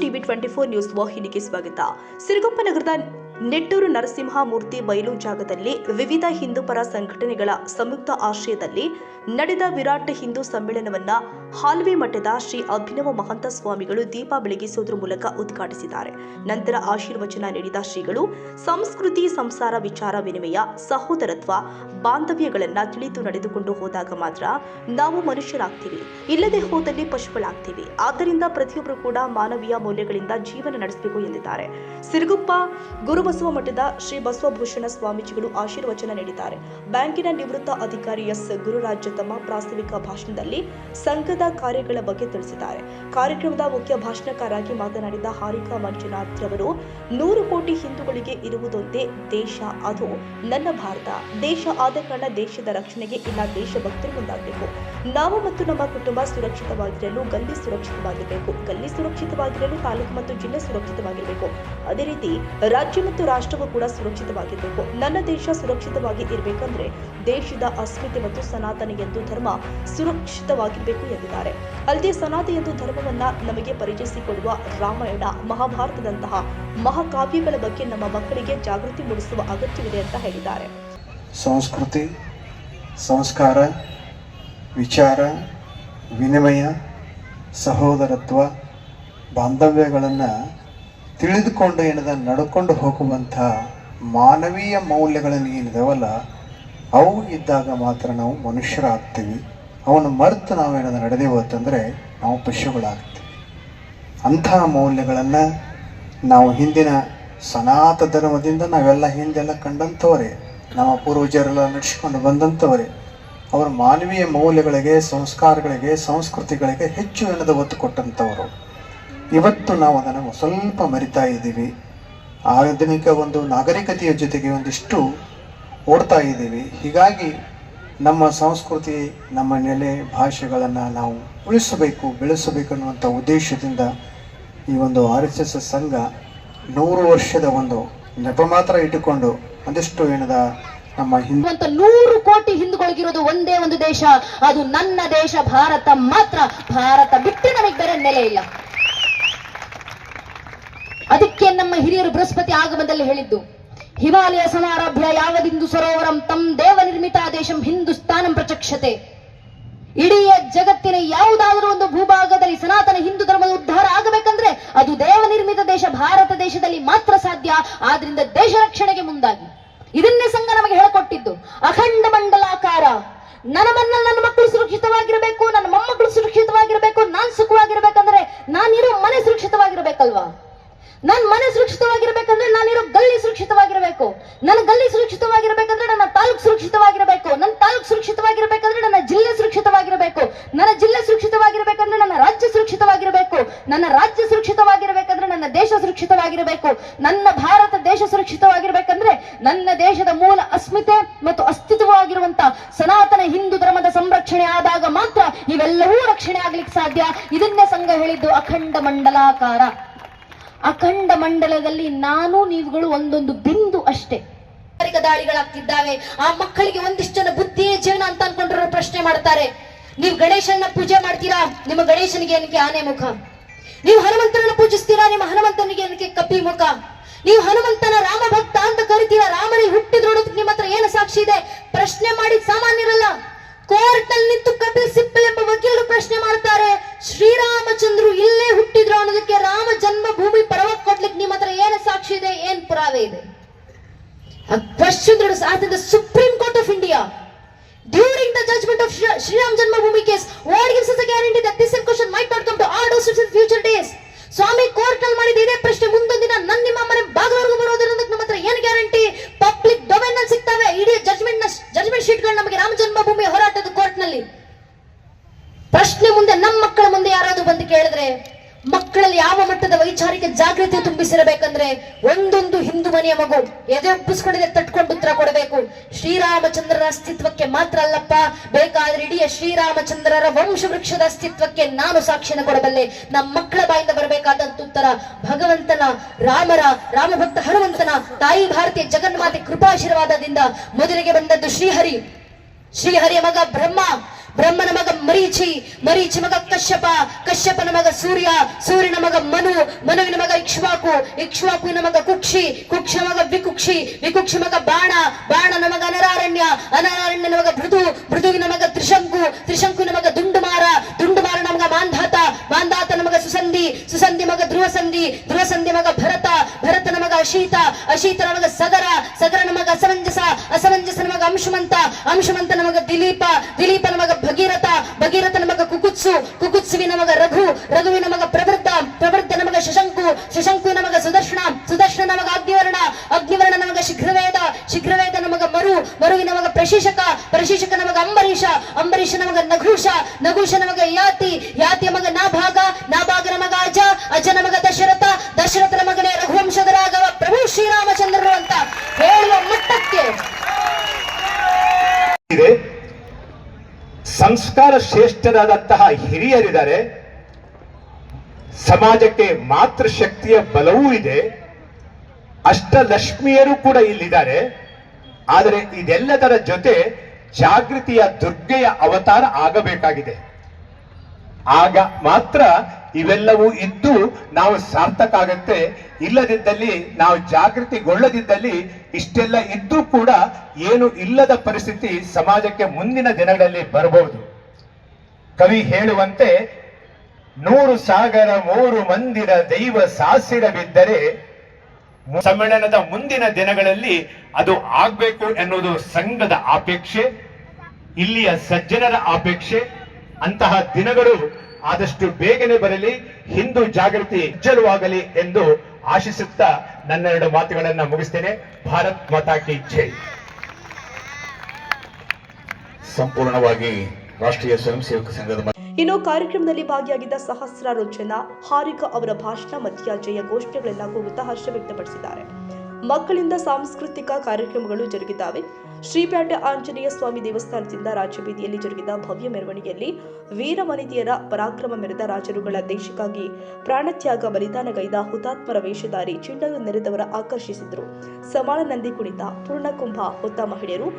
TV 24 news ವಾಹಿನಿಗೆ ಸ್ವಾಗತ. ಸಿರುಗುಪ್ಪ ನಗರದ ನೆಟ್ಟೂರು ನರಸಿಂಹಮೂರ್ತಿ ಬಯಲು ಜಾಗದಲ್ಲಿ ವಿವಿಧ ಹಿಂದೂ ಪರ ಸಂಘಟನೆಗಳ ಸಂಯುಕ್ತ ಆಶ್ರಯದಲ್ಲಿ ನಡೆದ ವಿರಾಟ್ ಹಿಂದೂ ಸಮ್ಮೇಳನವನ್ನ ಹಾಲ್ವೆ ಮಠದ ಶ್ರೀ ಅಭಿನವ ಮಹಂತ ಸ್ವಾಮಿಗಳು ದೀಪ ಬೆಳಗಿಸುವುದರ ಮೂಲಕ ಉದ್ಘಾಟಿಸಿದ್ದಾರೆ. ನಂತರ ಆಶೀರ್ವಚನ ನೀಡಿದ ಶ್ರೀಗಳು ಸಂಸ್ಕೃತಿ, ಸಂಸಾರ, ವಿಚಾರ ವಿನಿಮಯ, ಸಹೋದರತ್ವ, ಬಾಂಧವ್ಯಗಳನ್ನ ತಿಳಿದು ನಡೆದುಕೊಂಡು ಹೋದಾಗ ಮಾತ್ರ ನಾವು ಮನುಷ್ಯರಾಗ್ತೀವಿ, ಇಲ್ಲದೆ ಹೋದಲ್ಲಿ ಪಶುಗಳಾಗ್ತೀವಿ. ಆದ್ದರಿಂದ ಪ್ರತಿಯೊಬ್ಬರು ಕೂಡ ಮಾನವೀಯ ಮೌಲ್ಯಗಳಿಂದ ಜೀವನ ನಡೆಸಬೇಕು ಎಂದಿದ್ದಾರೆ. ಸಿರುಗುಪ್ಪ ಗುರುಬಸವ ಮಠದ ಶ್ರೀ ಬಸವಭೂಷಣ ಸ್ವಾಮೀಜಿಗಳು ಆಶೀರ್ವಚನ ನೀಡಿದ್ದಾರೆ. ಬ್ಯಾಂಕಿನ ನಿವೃತ್ತ ಅಧಿಕಾರಿ ಎಸ್ ಗುರುರಾಜ್ ತಮ್ಮ ಪ್ರಾಸ್ತಾವಿಕ ಭಾಷಣದಲ್ಲಿ ಸಂಘದ ಕಾರ್ಯಗಳ ಬಗ್ಗೆ ತಿಳಿಸಿದ್ದಾರೆ. ಕಾರ್ಯಕ್ರಮದ ಮುಖ್ಯ ಭಾಷಣಕಾರರಾಗಿ ಮಾತನಾಡಿದ ಹಾರಿಕಾ ಮಂಜುನಾಥ್ ರವರು 100 ಕೋಟಿ ಹಿಂದೂಗಳಿಗೆ ಇರುವುದೊಂದೇ ದೇಶ, ಅದು ನನ್ನ ಭಾರತ. ದೇಶ ಆದ ಕಾರಣ ದೇಶದ ರಕ್ಷಣೆಗೆ ಇಲ್ಲ ದೇಶಭಕ್ತರು ಮುಂದಾಗಬೇಕು. ನಾವು ಮತ್ತು ನಮ್ಮ ಕುಟುಂಬ ಸುರಕ್ಷಿತವಾಗಿರಲು ಗಲ್ಲಿ ಸುರಕ್ಷಿತವಾಗಿರಬೇಕು, ಗಲ್ಲಿ ಸುರಕ್ಷಿತವಾಗಿರಲು ತಾಲೂಕು ಮತ್ತು ಜಿಲ್ಲೆ ಸುರಕ್ಷಿತವಾಗಿರಬೇಕು. ಅದೇ ರೀತಿ ರಾಜ್ಯ ಮತ್ತು ರಾಷ್ಟ್ರವು ಕೂಡ ಸುರಕ್ಷಿತವಾಗಿರಬೇಕು. ನನ್ನ ದೇಶ ಸುರಕ್ಷಿತವಾಗಿ ಇರಬೇಕಂದ್ರೆ ದೇಶದ ಅಸ್ಮಿತೆ ಮತ್ತು ಸನಾತನ ಎಂದು ಧರ್ಮ ಸುರಕ್ಷಿತವಾಗಿರಬೇಕು ಎಂದಿದ್ದಾರೆ. ಅಲ್ಲದೆ ಸನಾತನ ಎಂದು ಧರ್ಮವನ್ನ ನಮಗೆ ಪರಿಚಯಿಸಿಕೊಡುವ ರಾಮಾಯಣ, ಮಹಾಭಾರತದಂತಹ ಮಹಾಕಾವ್ಯಗಳ ಬಗ್ಗೆ ನಮ್ಮ ಮಕ್ಕಳಿಗೆ ಜಾಗೃತಿ ಮೂಡಿಸುವ ಅಗತ್ಯವಿದೆ ಅಂತ ಹೇಳಿದ್ದಾರೆ. ಸಂಸ್ಕೃತಿ, ಸಂಸ್ಕಾರ, ವಿಚಾರ, ವಿನಿಮಯ, ಸಹೋದರತ್ವ, ಬಾಂಧವ್ಯಗಳನ್ನು ತಿಳಿದುಕೊಂಡು ನಡ್ಕೊಂಡು ಹೋಗುವಂಥ ಮಾನವೀಯ ಮೌಲ್ಯಗಳನ್ನು ಏನಿದಾವಲ್ಲ, ಅವು ಇದ್ದಾಗ ಮಾತ್ರ ನಾವು ಮನುಷ್ಯರಾಗ್ತೀವಿ. ಅವನ್ನು ಮರೆತು ನಾವೇನಾದ್ರು ನಡೆದೇವು ಅಂತಂದರೆ ನಾವು ಪಶುಗಳಾಗ್ತೀವಿ. ಅಂತಹ ಮೌಲ್ಯಗಳನ್ನು ನಾವು ಹಿಂದಿನ ಸನಾತನ ಧರ್ಮದಿಂದ ನಾವೆಲ್ಲ ಹಿಂದೆಲ್ಲ ಕಂಡಂಥವರೇ, ನಮ್ಮ ಪೂರ್ವಜರೆಲ್ಲ ನಡೆಸಿಕೊಂಡು ಬಂದಂಥವರೇ. ಅವರ ಮಾನವೀಯ ಮೌಲ್ಯಗಳಿಗೆ, ಸಂಸ್ಕಾರಗಳಿಗೆ, ಸಂಸ್ಕೃತಿಗಳಿಗೆ ಹೆಚ್ಚು ಒತ್ತು ಕೊಟ್ಟಂಥವರು. ಇವತ್ತು ನಾವು ಅದನ್ನು ಸ್ವಲ್ಪ ಮರಿತಾ ಇದ್ದೀವಿ. ಆಧುನಿಕ ಒಂದು ನಾಗರಿಕತೆಯ ಜೊತೆಗೆ ಒಂದಿಷ್ಟು ಓಡ್ತಾ ಇದ್ದೀವಿ. ಹೀಗಾಗಿ ನಮ್ಮ ಸಂಸ್ಕೃತಿ, ನಮ್ಮ ನೆಲೆ, ಭಾಷೆಗಳನ್ನು ನಾವು ಉಳಿಸಬೇಕು, ಬೆಳೆಸಬೇಕು ಅನ್ನುವಂಥ ಉದ್ದೇಶದಿಂದ ಈ ಒಂದು RSS ಸಂಘ 100 ವರ್ಷದ ಒಂದು ನೆಪ ಮಾತ್ರ ಇಟ್ಟುಕೊಂಡು ಒಂದಿಷ್ಟು ನಮ್ಮ 100 ಕೋಟಿ ಹಿಂದೂಗಳಿಗಿರೋದು ಒಂದೇ ಒಂದು ದೇಶ, ಅದು ನನ್ನ ದೇಶ ಭಾರತ ಮಾತ್ರ. ಭಾರತ ಬಿಟ್ಟು ನಮಗೆ ಬೇರೆ ನೆಲೆ ಇಲ್ಲ. ಅದಕ್ಕೆ ನಮ್ಮ ಹಿರಿಯರು ಬೃಹಸ್ಪತಿ ಆಗಮನದಲ್ಲಿ ಹೇಳಿದ್ದು, ಹಿಮಾಲಯ ಸಮಾರಭ್ಯ ಯಾವದಿಂದು ಸರೋವರಂ ತಂ ದೇವ ನಿರ್ಮಿತ ದೇಶಂ ಹಿಂದೂಸ್ತಾನಂ ಪ್ರಚಕ್ಷತೆ. ಇಡೀ ಜಗತ್ತಿನ ಯಾವುದಾದರೂ ಒಂದು ಭೂಭಾಗದಲ್ಲಿ ಸನಾತನ ಹಿಂದೂ ಧರ್ಮದ ಉದ್ಧಾರ ಆಗಬೇಕಂದ್ರೆ ಅದು ದೇವ ನಿರ್ಮಿತ ದೇಶ ಭಾರತ ದೇಶದಲ್ಲಿ ಮಾತ್ರ ಸಾಧ್ಯ. ಆದ್ರಿಂದ ದೇಶ ರಕ್ಷಣೆಗೆ ಮುಂದಾಗಿ ಇದನ್ನೇ ಸಂಘ ನಮಗೆ ಹೇಳಿಕೊಟ್ಟಿದ್ದು. ಅಖಂಡ ಮಂಡಲಾಕಾರ, ನನ್ನ ಮಕ್ಕಳು ಸುರಕ್ಷಿತವಾಗಿರಬೇಕು, ನನ್ನ ಮೊಮ್ಮಕ್ಕಳು ಸುರಕ್ಷಿತವಾಗಿರಬೇಕು, ನಾನ್ ಸುಖವಾಗಿರ್ಬೇಕಂದ್ರೆ ನಾನಿರೋ ಮನೆ ಸುರಕ್ಷಿತವಾಗಿರ್ಬೇಕಲ್ವಾ? ನನ್ನ ಮನೆ ಸುರಕ್ಷಿತವಾಗಿರ್ಬೇಕಂದ್ರೆ ನಾನಿರೋ ಗಲ್ಲಿ ಸುರಕ್ಷಿತವಾಗಿರಬೇಕು. ನನ್ನ ಗಲ್ಲಿ ಸುರಕ್ಷಿತವಾಗಿರ್ಬೇಕಂದ್ರೆ ನನ್ನ ತಾಲೂಕು ಸುರಕ್ಷಿತವಾಗಿರಬೇಕು. ನನ್ನ ತಾಲೂಕು ಸುರಕ್ಷಿತವಾಗಿರ್ಬೇಕಂದ್ರೆ ನನ್ನ ಜಿಲ್ಲೆ ಸುರಕ್ಷಿತವಾಗಿರಬೇಕು. ನನ್ನ ಜಿಲ್ಲೆ ಸುರಕ್ಷಿತವಾಗಿರ್ಬೇಕಂದ್ರೆ ನನ್ನ ರಾಜ್ಯ ಸುರಕ್ಷಿತವಾಗಿರಬೇಕು. ನನ್ನ ರಾಜ್ಯ ಸುರಕ್ಷಿತವಾಗಿರ್ಬೇಕಂದ್ರೆ ನನ್ನ ದೇಶ ಸುರಕ್ಷಿತವಾಗಿರಬೇಕು. ನನ್ನ ಭಾರತ ದೇಶ ಸುರಕ್ಷಿತವಾಗಿರ್ಬೇಕಂದ್ರೆ ನನ್ನ ದೇಶದ ಮೂಲ ಅಸ್ಮಿತೆ ಮತ್ತು ಅಸ್ತಿತ್ವವಾಗಿರುವಂತ ಸನಾತನ ಹಿಂದೂ ಧರ್ಮದ ಸಂರಕ್ಷಣೆ ಆದಾಗ ಮಾತ್ರ ಇವೆಲ್ಲವೂ ರಕ್ಷಣೆ ಆಗ್ಲಿಕ್ಕೆ ಸಾಧ್ಯ. ಇದನ್ನೇ ಸಂಘ ಹೇಳಿದ್ದು ಅಖಂಡ ಮಂಡಲಾಕಾರ. ಅಖಂಡ ಮಂಡಲದಲ್ಲಿ ನಾನು ನೀವುಗಳು ಒಂದೊಂದು ಬಿಂದು ಅಷ್ಟೇ. ದಾಳಿಗಳಾಗ್ತಿದ್ದಾವೆ. ಆ ಮಕ್ಕಳಿಗೆ ಒಂದಿಷ್ಟು ಜನ ಬುದ್ಧಿಯೇ ಜೀವನ ಅಂತ ಅನ್ಕೊಂಡ್ರು ಪ್ರಶ್ನೆ ಮಾಡ್ತಾರೆ. ನೀವು ಗಣೇಶನ ಪೂಜೆ ಮಾಡ್ತೀರಾ, ನಿಮ್ಮ ಗಣೇಶನಿಗೆ ಏನಕ್ಕೆ ಆನೆ ಮುಖ? ನೀವು ಹನುಮಂತನನ್ನ ಪೂಜಿಸ್ತೀರಾ, ನಿಮ್ಮ ಹನುಮಂತನಿಗೆ ಏನಕ್ಕೆ ಕಪ್ಪಿ ಮುಖ? ನೀವು ಹನುಮಂತನ ರಾಮ ಭಕ್ತ ಅಂತ ಕರಿತೀರಾ, ರಾಮನಿಗೆ ಹುಟ್ಟಿದ್ರೋಡೋದಕ್ಕೆ ನಿಮ್ಮ ಹತ್ರ ಏನು ಸಾಕ್ಷಿ ಇದೆ? ಪ್ರಶ್ನೆ ಮಾಡಿ ಸಾಮಾನ್ಯರಲ್ಲ. ಕೋರ್ಟ್ ಅಲ್ಲಿ ನಿಂತು ಕಪಿಲ್ ಸಿಪ್ಪಲ್ ಎಂಬ ವಕೀಲರು ಪ್ರಶ್ನೆ ಮಾಡ್ತಾರೆ, ಶ್ರೀರಾಮಚಂದ್ರು ಇಲ್ಲೇ ಹುಟ್ಟಿದ್ರು ಅನ್ನೋದಕ್ಕೆ ರಾಮ ಜನ್ಮಭೂಮಿ ಪರವಾಗಿ ಕೊಡ್ಲಿಕ್ಕೆ ನಿಮ್ಮ ಹತ್ರ ಏನು ಸಾಕ್ಷಿ ಇದೆ, ಏನ್ ಪುರಾವೆ ಇದೆ? Questioned at the Supreme Court of India during the judgment of Sri Ram Janmabhoomi case. What gives us a guarantee that this question might not come to our doorsteps in future days? ಸ್ವಾಮಿ court ಅಲ್ಲಿ ಮಾಡಿದ ಇದೇ ಪ್ರಶ್ನೆ ಮುಂದೊಂದು ದಿನ ನನ್ನ ನಿಮ್ಮ ಮನೆ ಬಾಗಿಲವರೆಗೂ ಬರೋದ್ರಿಂದ ನಮ್ಮ ಹತ್ರ ಏನು ಗ್ಯಾರಂಟಿ? ಪಬ್ಲಿಕ್ ಡೊಮೈನ್ ನಲ್ಲಿ ಸಿಗ್ತವೆ ಇಡೀ ಜಜ್ಮೆಂಟ್ ಶೀಟ್ ಗಳು ನಮಗೆ ರಾಮ ಜನ್ಮಭೂಮಿ ಹೋರಾಟದ ಕೋರ್ಟ್ ನಲ್ಲಿ. ಪ್ರಶ್ನೆ ಮುಂದೆ ನಮ್ಮ ಮಕ್ಕಳ ಮುಂದೆ ಯಾರಾದ್ರೂ ಬಂದು ಕೇಳಿದ್ರೆ ಮಕ್ಕಳಲ್ಲಿ ಯಾವ ಮಟ್ಟದ ವೈಚಾರಿಕ ಜಾಗೃತಿ ತುಂಬಿಸಿರಬೇಕಂದ್ರೆ ಒಂದೊಂದು ಹಿಂದೂ ಮನೆಯ ಮಗು ಎದೆ ಒಪ್ಪಿಸ್ಕೊಂಡಿದೆ ತಟ್ಕೊಂಡು ಉತ್ತರ ಕೊಡಬೇಕು. ಶ್ರೀರಾಮಚಂದ್ರರ ಅಸ್ತಿತ್ವಕ್ಕೆ ಮಾತ್ರ ಅಲ್ಲಪ್ಪ, ಬೇಕಾದ್ರೆ ಇಡೀ ಶ್ರೀರಾಮಚಂದ್ರರ ವಂಶವೃಕ್ಷದ ಅಸ್ತಿತ್ವಕ್ಕೆ ನಾನು ಸಾಕ್ಷಿಯನ್ನು ಕೊಡಬಲ್ಲೆ. ನಮ್ಮ ಮಕ್ಕಳ ಬಾಯಿಂದ ಬರಬೇಕಾದಂತ ಉತ್ತರ ಭಗವಂತನ, ರಾಮಭಕ್ತ ಹನುಮಂತನ, ತಾಯಿ ಭಾರತೀಯ ಜಗನ್ಮಾತೆ ಕೃಪಾಶೀರ್ವಾದದಿಂದ ಮೊದಲಿಗೆ ಬಂದದ್ದು ಶ್ರೀಹರಿಯ ಮಗ ಬ್ರಹ್ಮ, ಬ್ರಹ್ಮನ ಮಗ ಮರೀಚಿ, ಮರೀಚಿ ಮಗ ಕಶ್ಯಪ, ಕಶ್ಯಪನ ಮಗ ಸೂರ್ಯ, ಸೂರ್ಯನ ಮಗ ಮನು, ಮನುವಿನ ಮಗ ಇಕ್ಷ್ವಾಕು, ಇಕ್ಷ್ವಾಕುವಿನ ಮಗ ಕುಕ್ಷಿ, ಕುಕ್ಷಿನ ಮಗ ವಿಕುಕ್ಷಿ, ವಿಕುಕ್ಷಿ ಮಗ ಬಾಣ, ಬಾಣನ ಮಗ ಅನರಾರಣ್ಯ, ಅನರಾರಣ್ಯನ ಮಗ ಭೃದು, ಭೃದುವಿನ ಮಗ ತ್ರಿಶಂಕು, ತ್ರಿಶಂಕುವಿನ ಮಗ ದುಂಡುಮಾರ, ದುಂಡುಮಾರನ ಮಗ ಮಾಂಧಾತ, ಮಾಂಧಾತನ ಮಗ ಸುಸಂಧಿ, ಸುಸಂಧಿ ಮಗ ಧ್ರುವಸಂಧಿ, ಧ್ರುವಸಂಧಿ ಮಗ ಭರತ, ಭರತನ ಮಗ ಅಶೀತ, ಅಶೀತನ ಮಗ ಸಗರ, ಸಗರನ ಮಗ ಅಸಮಂಜಸ, ಅಸಮಂಜಸನ ಮಗ ಅಂಶುಮಂತ, ಅಂಶುಮಂತನ ಮಗ ದಿಲೀಪ, ದಿಲೀಪನ ಮಗ ಭಗೀರಥ, ಭಗೀರಥನ ಮಗ ಕುಕುತ್ಸು, ಕುಕುತ್ಸುವಿನ ಮಗ ರಘು, ರಘುವಿನ ಮಗ ಪ್ರವೃದ್ಧ, ಪ್ರವೃದ್ಧನ ಮಗ ಶಶಂಕು, ಶಶಂಕುವಿನ ಮಗ ಸುದರ್ಶನ, ಸುದರ್ಶನ ಮಗ ಅಗ್ನಿವರ್ಣ, ಅಗ್ನಿವರ್ಣನ ಮಗ ಶೀಘ್ರವೇದ, ಶೀಘ್ರವೇದನ ಮಗ ಮರು, ಮರುವಿನ ಮಗ ಪ್ರಶೀಶಕ, ಪ್ರಶೀಶಕನ ಮಗ ಅಂಬರೀಷ, ಅಂಬರೀಷನ ಮಗ ನಘೂಷ, ನಘೂಷನ ಮಗ ಯಾತಿ, ಯಾತಿಯ ಮಗ ನಾಭಾಗ, ನಾಭಾಗನ ಮಗ ಅಜ, ಅಜನ ಮಗ ದಶರಥ, ದಶರಥನ ಮಗನೇ ರಘುವಂಶದ ರಾಘವ ಪ್ರಭು ಶ್ರೀರಾಮಚಂದ್ರರು ಅಂತ ಹೇಳುವ ಮಟ್ಟಕ್ಕೆ ಇದೆ. ಸಂಸ್ಕಾರ ಶ್ರೇಷ್ಠರಾದಂತಹ ಹಿರಿಯರಿದ್ದಾರೆ, ಸಮಾಜಕ್ಕೆ ಮಾತೃಶಕ್ತಿಯ ಬಲವೂ ಇದೆ, ಅಷ್ಟಲಕ್ಷ್ಮಿಯರು ಕೂಡ ಇಲ್ಲಿದ್ದಾರೆ. ಆದರೆ ಇದೆಲ್ಲದರ ಜೊತೆ ಜಾಗೃತಿಯ ದುರ್ಗೆಯ ಅವತಾರ ಆಗಬೇಕಾಗಿದೆ. ಆಗ ಮಾತ್ರ ಇವೆಲ್ಲವೂ ಇದ್ದು ನಾವು ಸಾರ್ಥಕ ಆಗತ್ತೆ. ಇಲ್ಲದಿದ್ದಲ್ಲಿ, ನಾವು ಜಾಗೃತಿಗೊಳ್ಳದಿದ್ದಲ್ಲಿ ಇಷ್ಟೆಲ್ಲ ಇದ್ದು ಕೂಡ ಏನು ಇಲ್ಲದ ಪರಿಸ್ಥಿತಿ ಸಮಾಜಕ್ಕೆ ಮುಂದಿನ ದಿನಗಳಲ್ಲಿ ಬರಬಹುದು. ಕವಿ ಹೇಳುವಂತೆ, 100 ಸಾಗರ 3 ಮಂದಿರ ದೈವ ಸಾಸಿರವಿದ್ದರೆ ಸಮ್ಮೇಳನದ ಮುಂದಿನ ದಿನಗಳಲ್ಲಿ ಅದು ಆಗ್ಬೇಕು ಎನ್ನುವುದು ಸಂಘದ ಅಪೇಕ್ಷೆ, ಇಲ್ಲಿಯ ಸಜ್ಜನರ ಅಪೇಕ್ಷೆ. ಅಂತಹ ದಿನಗಳು ಆದಷ್ಟು ಬೇಗನೆ ಬರಲಿ, ಹಿಂದೂ ಜಾಗೃತಿ ಉಜ್ವಲವಾಗಲಿ ಎಂದು ಆಶಿಸುತ್ತಾ ನನ್ನ 2 ಮಾತುಗಳನ್ನು ಮುಗಿಸ್ತೇನೆ. ಭಾರತ್ ಮಾತಾ ಕಿ ಜೈ. ಸಂಪೂರ್ಣವಾಗಿ ರಾಷ್ಟ್ರೀಯ ಸ್ವಯಂ ಸೇವಕ ಸಂಘದ ಇನ್ನು ಕಾರ್ಯಕ್ರಮದಲ್ಲಿ ಭಾಗಿಯಾಗಿದ್ದ ಸಹಸ್ರಾರು ಜನ ಹಾರಿಕ ಅವರ ಭಾಷಣ ಮಧ್ಯ ಜಯ ಘೋಷಣೆಗಳೆಲ್ಲ ಕೂಗುತ್ತಾ ಹರ್ಷ ವ್ಯಕ್ತಪಡಿಸಿದ್ದಾರೆ. ಮಕ್ಕಳಿಂದ ಸಾಂಸ್ಕೃತಿಕ ಕಾರ್ಯಕ್ರಮಗಳು ಜರುಗಿದ್ದಾವೆ. ಶ್ರೀಪೇಟೆ ಆಂಜನೇಯ ಸ್ವಾಮಿ ದೇವಸ್ಥಾನದಿಂದ ರಾಜಬೀದಿಯಲ್ಲಿ ಜರುಗಿದ ಭವ್ಯ ಮೆರವಣಿಗೆಯಲ್ಲಿ ವೀರ ವನಿತೆಯರ ಪರಾಕ್ರಮ ಮೆರೆದ ರಾಜರುಗಳ ದೇಶಕ್ಕಾಗಿ ಪ್ರಾಣತ್ಯಾಗ ಬಲಿದಾನಗೈದ ಹುತಾತ್ಮರ ವೇಷಧಾರಿ ಚಿಂಡಲು ನೆರೆದವರ ಆಕರ್ಷಿಸಿದರು. ಸಮಾಳ ನಂದಿ ಕುಣಿತ, ಪೂರ್ಣಕುಂಭ ಹೊತ್ತ ಮಹಿಳೆಯರು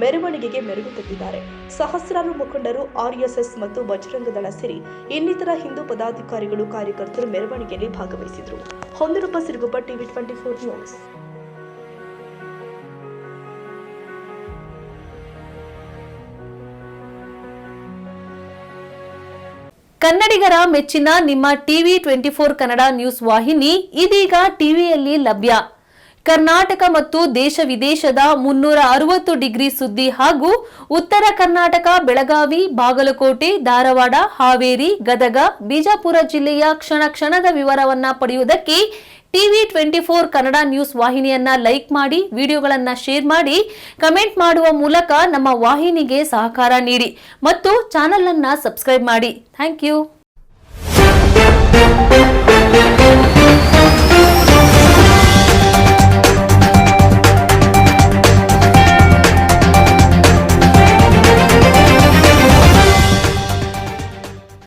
ಮೆರವಣಿಗೆಗೆ ಮೆರುಗು ತಂದಿದ್ದಾರೆ. ಸಹಸ್ರಾರು ಮುಖಂಡರು, ಆರ್ಎಸ್ಎಸ್ ಮತ್ತು ಬಜರಂಗ ದಳ ಸೇರಿ ಇನ್ನಿತರ ಹಿಂದೂ ಪದಾಧಿಕಾರಿಗಳು, ಕಾರ್ಯಕರ್ತರು ಮೆರವಣಿಗೆಯಲ್ಲಿ ಭಾಗವಹಿಸಿದರು. ಹೊಂದಿರುಪ ಸಿರುಗುಪ್ಪ, ಟಿವಿ 24 ನ್ಯೂಸ್. ಕನ್ನಡಿಗರ ಮೆಚ್ಚಿನ ನಿಮ್ಮ ಟಿವಿ 24 ಕನ್ನಡ ನ್ಯೂಸ್ ವಾಹಿನಿ ಇದೀಗ ಟಿವಿಯಲ್ಲಿ ಲಭ್ಯ. ಕರ್ನಾಟಕ ಮತ್ತು ದೇಶ ವಿದೇಶದ 360 ಡಿಗ್ರಿ ಸುದ್ದಿ ಹಾಗೂ ಉತ್ತರ ಕರ್ನಾಟಕ, ಬೆಳಗಾವಿ, ಬಾಗಲಕೋಟೆ, ಧಾರವಾಡ, ಹಾವೇರಿ, ಗದಗ, ಬಿಜಾಪುರ ಜಿಲ್ಲೆಯ ಕ್ಷಣ ಕ್ಷಣದ ವಿವರವನ್ನ ಪಡೆಯುವುದಕ್ಕೆ ಟಿವಿ 24 ಕನ್ನಡ ನ್ಯೂಸ್ ವಾಹಿನಿಯನ್ನ ಲೈಕ್ ಮಾಡಿ, ವಿಡಿಯೋಗಳನ್ನ ಶೇರ್ ಮಾಡಿ, ಕಮೆಂಟ್ ಮಾಡುವ ಮೂಲಕ ನಮ್ಮ ವಾಹಿನಿಗೆ ಸಹಕಾರ ನೀಡಿ ಮತ್ತು ಚಾನೆಲ್ ಅನ್ನ ಸಬ್ಸ್ಕ್ರೈಬ್ ಮಾಡಿ. Thank you.